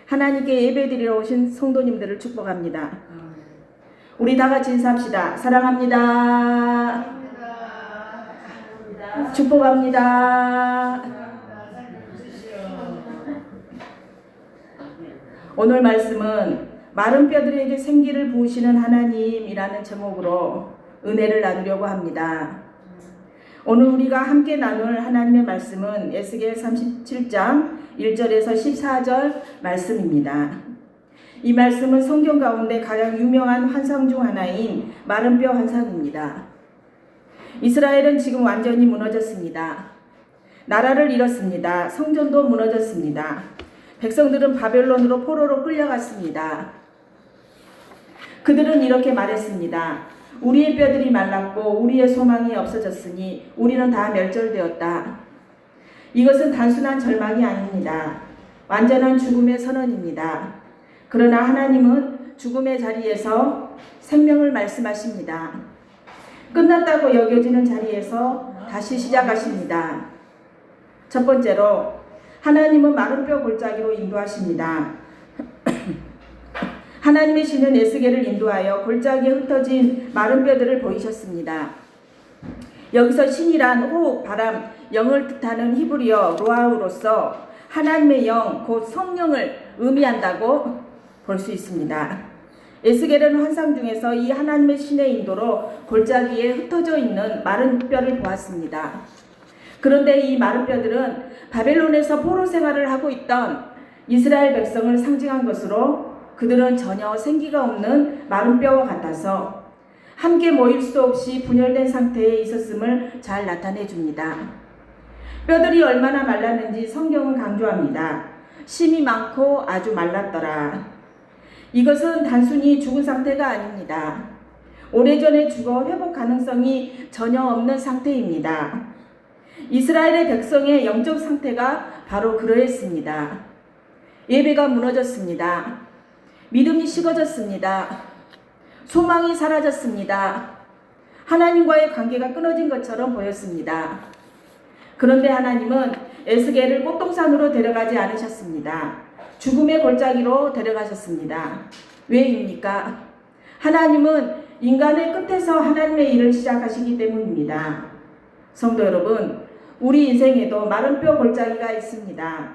하나님께 예배드리러 오신 성도님들을 축복합니다. 우리 다 같이 인사합시다. 사랑합니다. 축복합니다. 오늘 말씀은 마른 뼈들에게 생기를 부으시는 하나님이라는 제목으로 은혜를 나누려고 합니다. 오늘 우리가 함께 나눌 하나님의 말씀은 에스겔 37장 1절에서 14절 말씀입니다. 이 말씀은 성경 가운데 가장 유명한 환상 중 하나인 마른 뼈 환상입니다. 이스라엘은 지금 완전히 무너졌습니다. 나라를 잃었습니다. 성전도 무너졌습니다. 백성들은 바벨론으로 포로로 끌려갔습니다. 그들은 이렇게 말했습니다. 우리의 뼈들이 말랐고 우리의 소망이 없어졌으니 우리는 다 멸절되었다. 이것은 단순한 절망이 아닙니다. 완전한 죽음의 선언입니다. 그러나 하나님은 죽음의 자리에서 생명을 말씀하십니다. 끝났다고 여겨지는 자리에서 다시 시작하십니다. 첫 번째로 하나님은 마른 뼈 골짜기로 인도하십니다. 하나님의 신은 에스겔을 인도하여 골짜기에 흩어진 마른 뼈들을 보이셨습니다. 여기서 신이란 호흡, 바람, 영을 뜻하는 히브리어 로아우로서 하나님의 영, 곧 성령을 의미한다고 볼 수 있습니다. 에스겔은 환상 중에서 이 하나님의 신의 인도로 골짜기에 흩어져 있는 마른 뼈를 보았습니다. 그런데 이 마른 뼈들은 바벨론에서 포로 생활을 하고 있던 이스라엘 백성을 상징한 것으로 그들은 전혀 생기가 없는 마른 뼈와 같아서 함께 모일 수도 없이 분열된 상태에 있었음을 잘 나타내 줍니다. 뼈들이 얼마나 말랐는지 성경은 강조합니다. 심이 많고 아주 말랐더라. 이것은 단순히 죽은 상태가 아닙니다. 오래전에 죽어 회복 가능성이 전혀 없는 상태입니다. 이스라엘의 백성의 영적 상태가 바로 그러했습니다. 예배가 무너졌습니다. 믿음이 식어졌습니다. 소망이 사라졌습니다. 하나님과의 관계가 끊어진 것처럼 보였습니다. 그런데 하나님은 에스겔을 꽃동산으로 데려가지 않으셨습니다. 죽음의 골짜기로 데려가셨습니다. 왜입니까? 하나님은 인간의 끝에서 하나님의 일을 시작하시기 때문입니다. 성도 여러분, 우리 인생에도 마른 뼈 골짜기가 있습니다.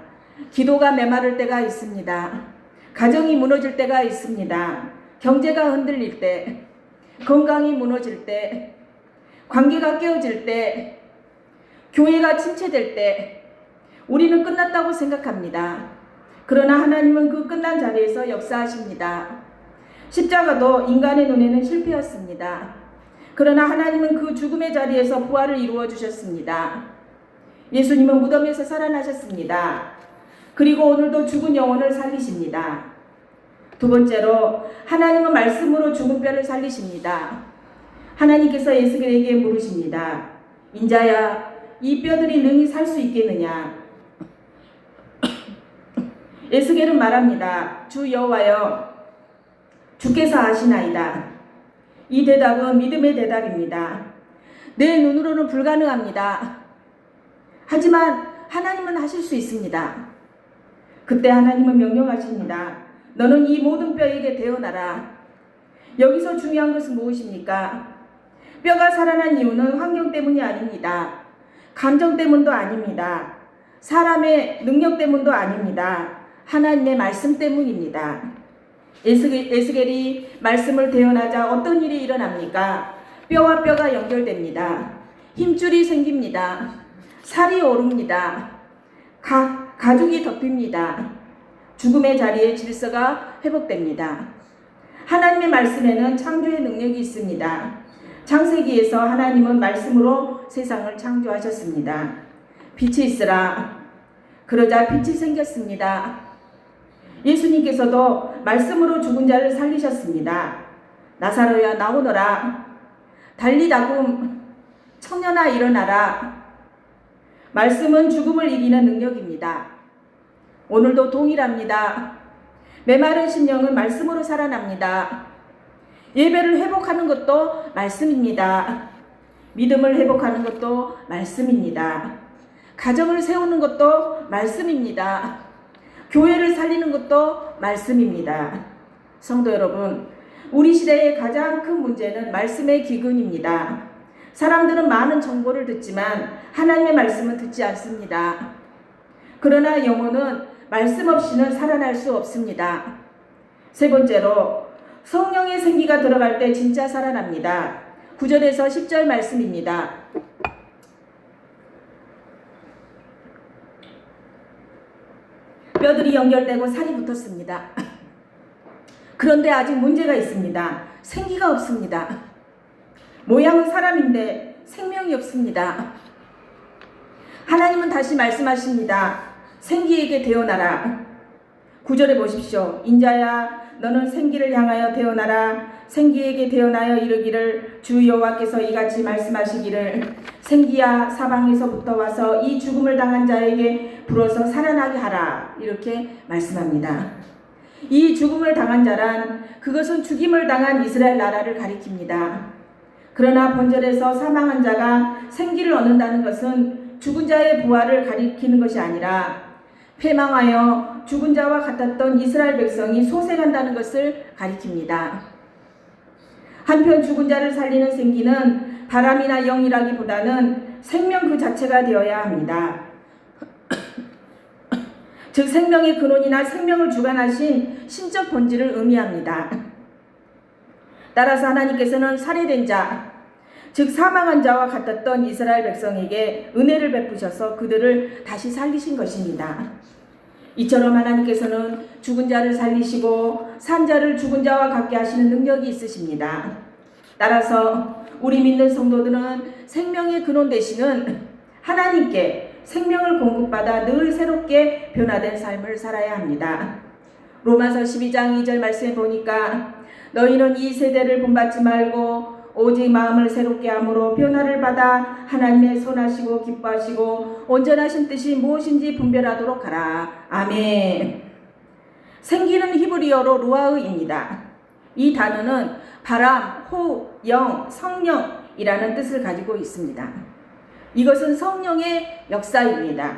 기도가 메마를 때가 있습니다. 가정이 무너질 때가 있습니다. 경제가 흔들릴 때, 건강이 무너질 때, 관계가 깨어질 때, 교회가 침체될 때, 우리는 끝났다고 생각합니다. 그러나 하나님은 그 끝난 자리에서 역사하십니다. 십자가도 인간의 눈에는 실패였습니다. 그러나 하나님은 그 죽음의 자리에서 부활을 이루어 주셨습니다. 예수님은 무덤에서 살아나셨습니다. 그리고 오늘도 죽은 영혼을 살리십니다. 두 번째로 하나님은 말씀으로 죽은 뼈를 살리십니다. 하나님께서 에스겔에게 물으십니다. 인자야, 이 뼈들이 능히 살 수 있겠느냐? 에스겔은 말합니다. 주 여호와여, 주께서 아시나이다. 이 대답은 믿음의 대답입니다. 내 눈으로는 불가능합니다. 하지만 하나님은 하실 수 있습니다. 그때 하나님은 명령하십니다. 너는 이 모든 뼈에게 대어나라. 여기서 중요한 것은 무엇입니까? 뼈가 살아난 이유는 환경 때문이 아닙니다. 감정 때문도 아닙니다. 사람의 능력 때문도 아닙니다. 하나님의 말씀 때문입니다. 에스겔이 말씀을 대언하자 어떤 일이 일어납니까? 뼈와 뼈가 연결됩니다. 힘줄이 생깁니다. 살이 오릅니다. 가죽이 덮입니다. 죽음의 자리에 질서가 회복됩니다. 하나님의 말씀에는 창조의 능력이 있습니다. 창세기에서 하나님은 말씀으로 세상을 창조하셨습니다. 빛이 있으라. 그러자 빛이 생겼습니다. 예수님께서도 말씀으로 죽은 자를 살리셨습니다. 나사로야 나오너라. 달리다굼 청년아 일어나라. 말씀은 죽음을 이기는 능력입니다. 오늘도 동일합니다. 메마른 심령은 말씀으로 살아납니다. 예배를 회복하는 것도 말씀입니다. 믿음을 회복하는 것도 말씀입니다. 가정을 세우는 것도 말씀입니다. 교회를 살리는 것도 말씀입니다. 성도 여러분, 우리 시대의 가장 큰 문제는 말씀의 기근입니다. 사람들은 많은 정보를 듣지만 하나님의 말씀은 듣지 않습니다. 그러나 영혼은 말씀 없이는 살아날 수 없습니다. 세 번째로, 성령의 생기가 들어갈 때 진짜 살아납니다. 9절에서 10절 말씀입니다. 뼈들이 연결되고 살이 붙었습니다. 그런데 아직 문제가 있습니다. 생기가 없습니다. 모양은 사람인데 생명이 없습니다. 하나님은 다시 말씀하십니다. 생기에게 대언하라. 9절에 보십시오. 인자야, 너는 생기를 향하여 대언하라. 생기에게 대언하여 이르기를, 주 여호와께서 이같이 말씀하시기를, 생기야, 사방에서부터 와서 이 죽음을 당한 자에게 불어서 살아나게 하라. 이렇게 말씀합니다. 이 죽음을 당한 자란, 그것은 죽임을 당한 이스라엘 나라를 가리킵니다. 그러나 본절에서 사망한 자가 생기를 얻는다는 것은 죽은 자의 부활을 가리키는 것이 아니라 패망하여 죽은 자와 같았던 이스라엘 백성이 소생한다는 것을 가리킵니다. 한편 죽은 자를 살리는 생기는 바람이나 영이라기보다는 생명 그 자체가 되어야 합니다. 즉 생명의 근원이나 생명을 주관하신 신적 본질을 의미합니다. 따라서 하나님께서는 살해된 자, 즉 사망한 자와 같았던 이스라엘 백성에게 은혜를 베푸셔서 그들을 다시 살리신 것입니다. 이처럼 하나님께서는 죽은 자를 살리시고 산 자를 죽은 자와 같게 하시는 능력이 있으십니다. 따라서 우리 믿는 성도들은 생명의 근원 되시는 하나님께 생명을 공급받아 늘 새롭게 변화된 삶을 살아야 합니다. 로마서 12장 2절 말씀에 보니까 너희는 이 세대를 본받지 말고 오직 마음을 새롭게 함으로 변화를 받아 하나님의 선하시고 기뻐하시고 온전하신 뜻이 무엇인지 분별하도록 하라. 아멘. 생기는 히브리어로 루아흐입니다. 이 단어는 바람, 호흡, 영, 성령이라는 뜻을 가지고 있습니다. 이것은 성령의 역사입니다.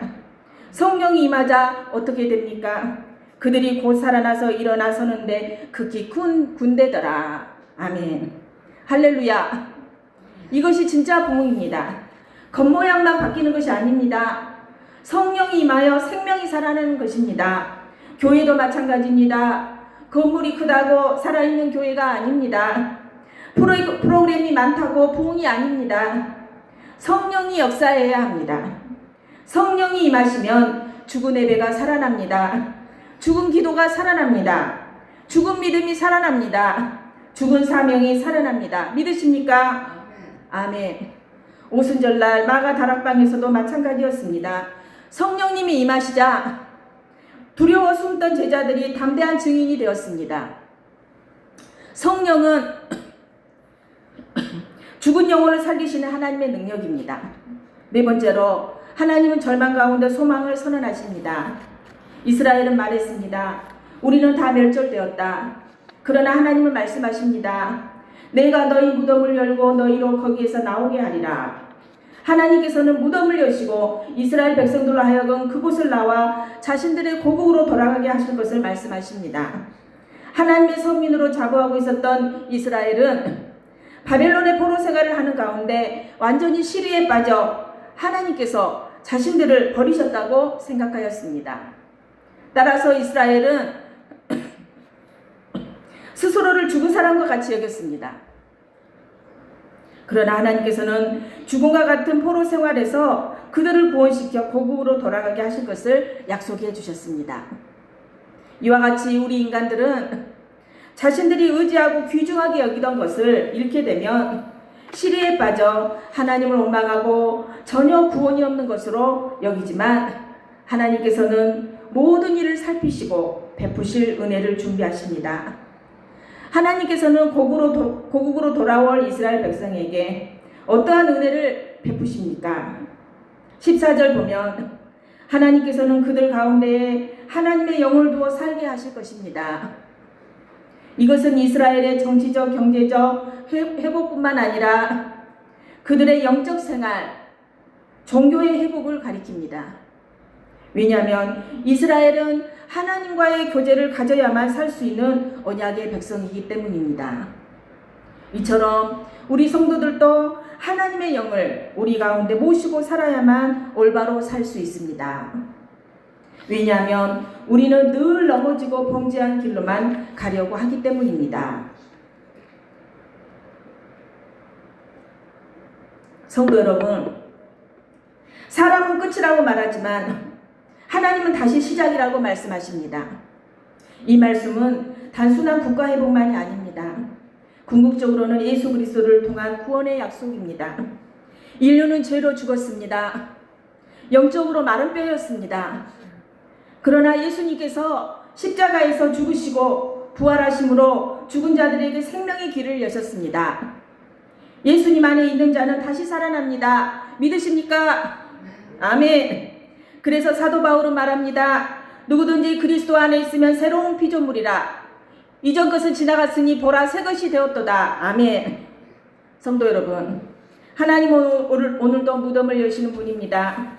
성령이 임하자 어떻게 됩니까? 그들이 곧 살아나서 일어나 서는데 극히 큰 군대더라. 아멘. 할렐루야. 이것이 진짜 부흥입니다. 겉모양만 바뀌는 것이 아닙니다. 성령이 임하여 생명이 살아나는 것입니다. 교회도 마찬가지입니다. 건물이 크다고 살아있는 교회가 아닙니다. 프로그램이 많다고 부흥이 아닙니다. 성령이 역사해야 합니다. 성령이 임하시면 죽은 예배가 살아납니다. 죽은 기도가 살아납니다. 죽은 믿음이 살아납니다. 죽은 사명이 살아납니다. 믿으십니까? 아멘. 오순절날 마가 다락방에서도 마찬가지였습니다. 성령님이 임하시자 두려워 숨던 제자들이 담대한 증인이 되었습니다. 성령은 죽은 영혼을 살리시는 하나님의 능력입니다. 네 번째로, 하나님은 절망 가운데 소망을 선언하십니다. 이스라엘은 말했습니다. 우리는 다 멸절되었다. 그러나 하나님은 말씀하십니다. 내가 너희 무덤을 열고 너희로 거기에서 나오게 하리라. 하나님께서는 무덤을 여시고 이스라엘 백성들로 하여금 그곳을 나와 자신들의 고국으로 돌아가게 하실 것을 말씀하십니다. 하나님의 선민으로 자부하고 있었던 이스라엘은 바벨론의 포로 생활을 하는 가운데 완전히 시리에 빠져 하나님께서 자신들을 버리셨다고 생각하였습니다. 따라서 이스라엘은 스스로를 죽은 사람과 같이 여겼습니다. 그러나 하나님께서는 죽음과 같은 포로 생활에서 그들을 구원시켜 고국으로 돌아가게 하실 것을 약속해 주셨습니다. 이와 같이 우리 인간들은 자신들이 의지하고 귀중하게 여기던 것을 잃게 되면 시리에 빠져 하나님을 원망하고 전혀 구원이 없는 것으로 여기지만 하나님께서는 모든 일을 살피시고 베푸실 은혜를 준비하십니다. 하나님께서는 고국으로 돌아올 이스라엘 백성에게 어떠한 은혜를 베푸십니까? 14절 보면 하나님께서는 그들 가운데에 하나님의 영을 두어 살게 하실 것입니다. 이것은 이스라엘의 정치적, 경제적 회복뿐만 아니라 그들의 영적 생활, 종교의 회복을 가리킵니다. 왜냐하면 이스라엘은 하나님과의 교제를 가져야만 살 수 있는 언약의 백성이기 때문입니다. 이처럼 우리 성도들도 하나님의 영을 우리 가운데 모시고 살아야만 올바로 살 수 있습니다. 왜냐하면 우리는 늘 넘어지고 범죄한 길로만 가려고 하기 때문입니다. 성도 여러분, 사람은 끝이라고 말하지만 하나님은 다시 시작이라고 말씀하십니다. 이 말씀은 단순한 국가회복만이 아닙니다. 궁극적으로는 예수 그리스도를 통한 구원의 약속입니다. 인류는 죄로 죽었습니다. 영적으로 마른 뼈였습니다. 그러나 예수님께서 십자가에서 죽으시고 부활하심으로 죽은 자들에게 생명의 길을 여셨습니다. 예수님 안에 있는 자는 다시 살아납니다. 믿으십니까? 아멘. 그래서 사도 바울은 말합니다. 누구든지 그리스도 안에 있으면 새로운 피조물이라. 이전 것은 지나갔으니 보라 새 것이 되었도다. 아멘. 성도 여러분, 하나님은 오늘도 무덤을 여시는 분입니다.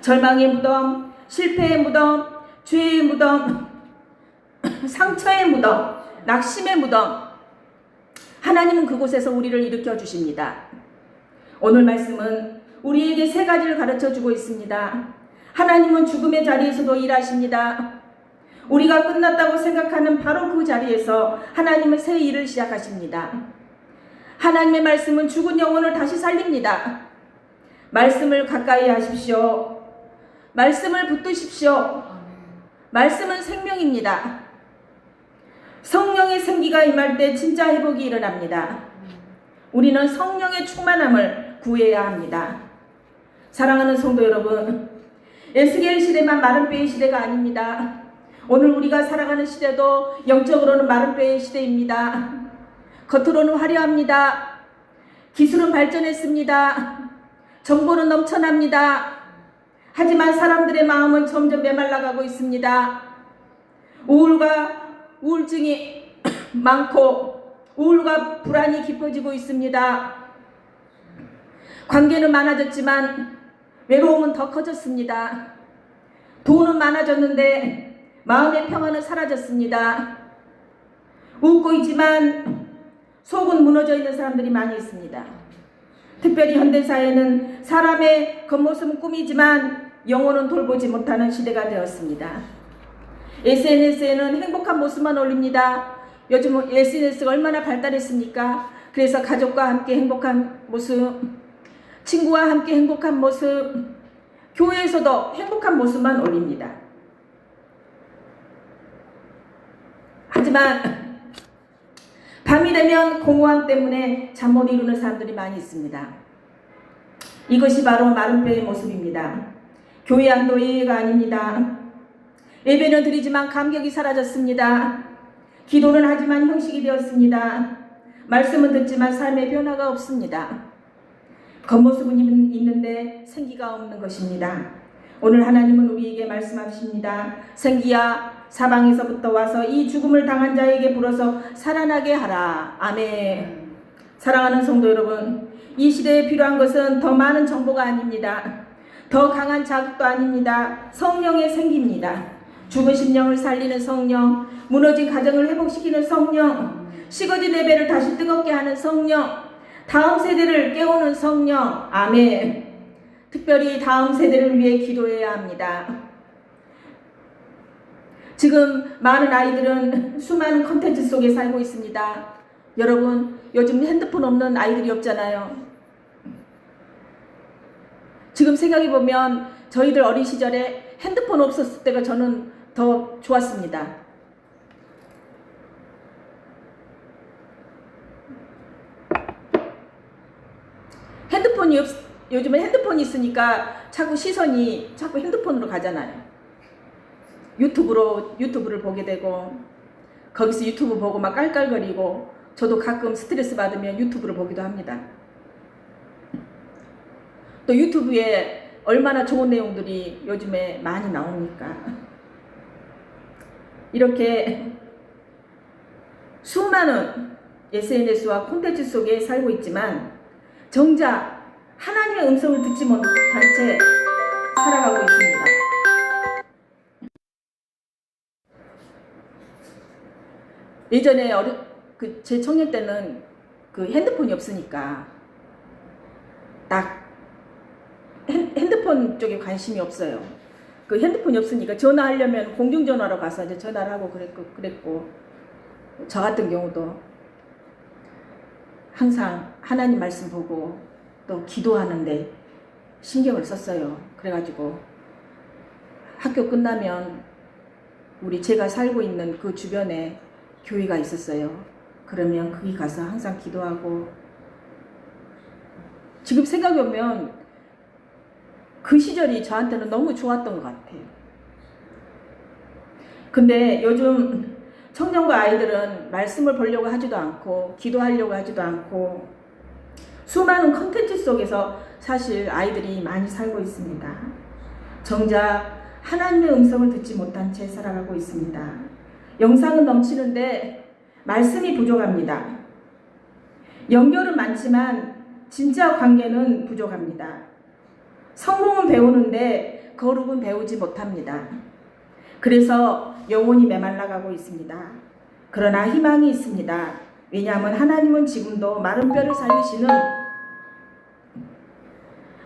절망의 무덤, 실패의 무덤, 죄의 무덤, 상처의 무덤, 낙심의 무덤, 하나님은 그곳에서 우리를 일으켜 주십니다. 오늘 말씀은 우리에게 세 가지를 가르쳐 주고 있습니다. 하나님은 죽음의 자리에서도 일하십니다. 우리가 끝났다고 생각하는 바로 그 자리에서 하나님은 새 일을 시작하십니다. 하나님의 말씀은 죽은 영혼을 다시 살립니다. 말씀을 가까이 하십시오. 말씀을 붙드십시오. 말씀은 생명입니다. 성령의 생기가 임할 때 진짜 회복이 일어납니다. 우리는 성령의 충만함을 구해야 합니다. 사랑하는 성도 여러분, 에스겔 시대만 마른 뼈의 시대가 아닙니다. 오늘 우리가 살아가는 시대도 영적으로는 마른 뼈의 시대입니다. 겉으로는 화려합니다. 기술은 발전했습니다. 정보는 넘쳐납니다. 하지만 사람들의 마음은 점점 메말라가고 있습니다. 우울증이 많고 우울과 불안이 깊어지고 있습니다. 관계는 많아졌지만 외로움은 더 커졌습니다. 돈은 많아졌는데 마음의 평안은 사라졌습니다. 웃고 있지만 속은 무너져 있는 사람들이 많이 있습니다. 특별히 현대사회는 사람의 겉모습은 꿈이지만 영혼은 돌보지 못하는 시대가 되었습니다. SNS에는 행복한 모습만 올립니다. 요즘 SNS가 얼마나 발달했습니까? 그래서 가족과 함께 행복한 모습, 친구와 함께 행복한 모습, 교회에서도 행복한 모습만 올립니다. 하지만 밤이 되면 공허함 때문에 잠 못 이루는 사람들이 많이 있습니다. 이것이 바로 마른 뼈의 모습입니다. 교회 안도 예외가 아닙니다. 예배는 드리지만 감격이 사라졌습니다. 기도는 하지만 형식이 되었습니다. 말씀은 듣지만 삶의 변화가 없습니다. 겉모습은 있는데 생기가 없는 것입니다. 오늘 하나님은 우리에게 말씀하십니다. 생기야, 사방에서부터 와서 이 죽음을 당한 자에게 불어서 살아나게 하라. 아멘. 사랑하는 성도 여러분, 이 시대에 필요한 것은 더 많은 정보가 아닙니다. 더 강한 자극도 아닙니다. 성령의 생기입니다. 죽은 심령을 살리는 성령, 무너진 가정을 회복시키는 성령, 식어진 예배를 다시 뜨겁게 하는 성령, 다음 세대를 깨우는 성령. 아멘. 특별히 다음 세대를 위해 기도해야 합니다. 지금 많은 아이들은 수많은 콘텐츠 속에 살고 있습니다. 여러분, 요즘 핸드폰 없는 아이들이 없잖아요. 지금 생각해보면 저희들 어린 시절에 핸드폰 없었을 때가 저는 더 좋았습니다. 요즘은 핸드폰이 있으니까 자꾸 시선이 자꾸 핸드폰으로 가잖아요. 유튜브를 보게 되고 거기서 유튜브 보고 막 깔깔거리고, 저도 가끔 스트레스 받으면 유튜브를 보기도 합니다. 또 유튜브에 얼마나 좋은 내용들이 요즘에 많이 나옵니까? 이렇게 수많은 SNS와 콘텐츠 속에 살고 있지만 정작 하나님의 음성을 듣지 못한 채 살아가고 있습니다. 예전에 제 청년 때는 그 핸드폰이 없으니까 딱 핸드폰 쪽에 관심이 없어요. 그 핸드폰이 없으니까 전화하려면 공중전화로 가서 이제 전화를 하고 그랬고 저 같은 경우도 항상 하나님 말씀 보고 또 기도하는데 신경을 썼어요. 그래가지고 학교 끝나면 제가 살고 있는 그 주변에 교회가 있었어요. 그러면 거기 가서 항상 기도하고, 지금 생각해보면 그 시절이 저한테는 너무 좋았던 것 같아요. 근데 요즘 청년과 아이들은 말씀을 보려고 하지도 않고 기도하려고 하지도 않고 수많은 컨텐츠 속에서 사실 아이들이 많이 살고 있습니다. 정작 하나님의 음성을 듣지 못한 채 살아가고 있습니다. 영상은 넘치는데 말씀이 부족합니다. 연결은 많지만 진짜 관계는 부족합니다. 성공은 배우는데 거룩은 배우지 못합니다. 그래서 영혼이 메말라가고 있습니다. 그러나 희망이 있습니다. 왜냐하면 하나님은 지금도 마른 뼈를 살리시는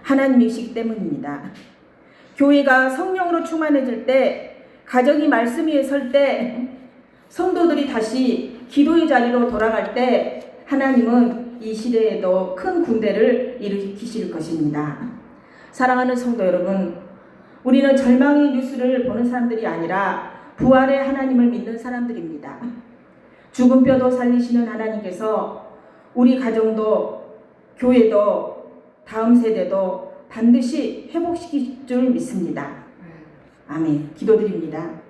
하나님이시기 때문입니다. 교회가 성령으로 충만해질 때, 가정이 말씀 위에 설 때, 성도들이 다시 기도의 자리로 돌아갈 때 하나님은 이 시대에도 큰 군대를 일으키실 것입니다. 사랑하는 성도 여러분, 우리는 절망의 뉴스를 보는 사람들이 아니라 부활의 하나님을 믿는 사람들입니다. 죽은 뼈도 살리시는 하나님께서 우리 가정도 교회도 다음 세대도 반드시 회복시킬 줄 믿습니다. 아멘. 기도드립니다.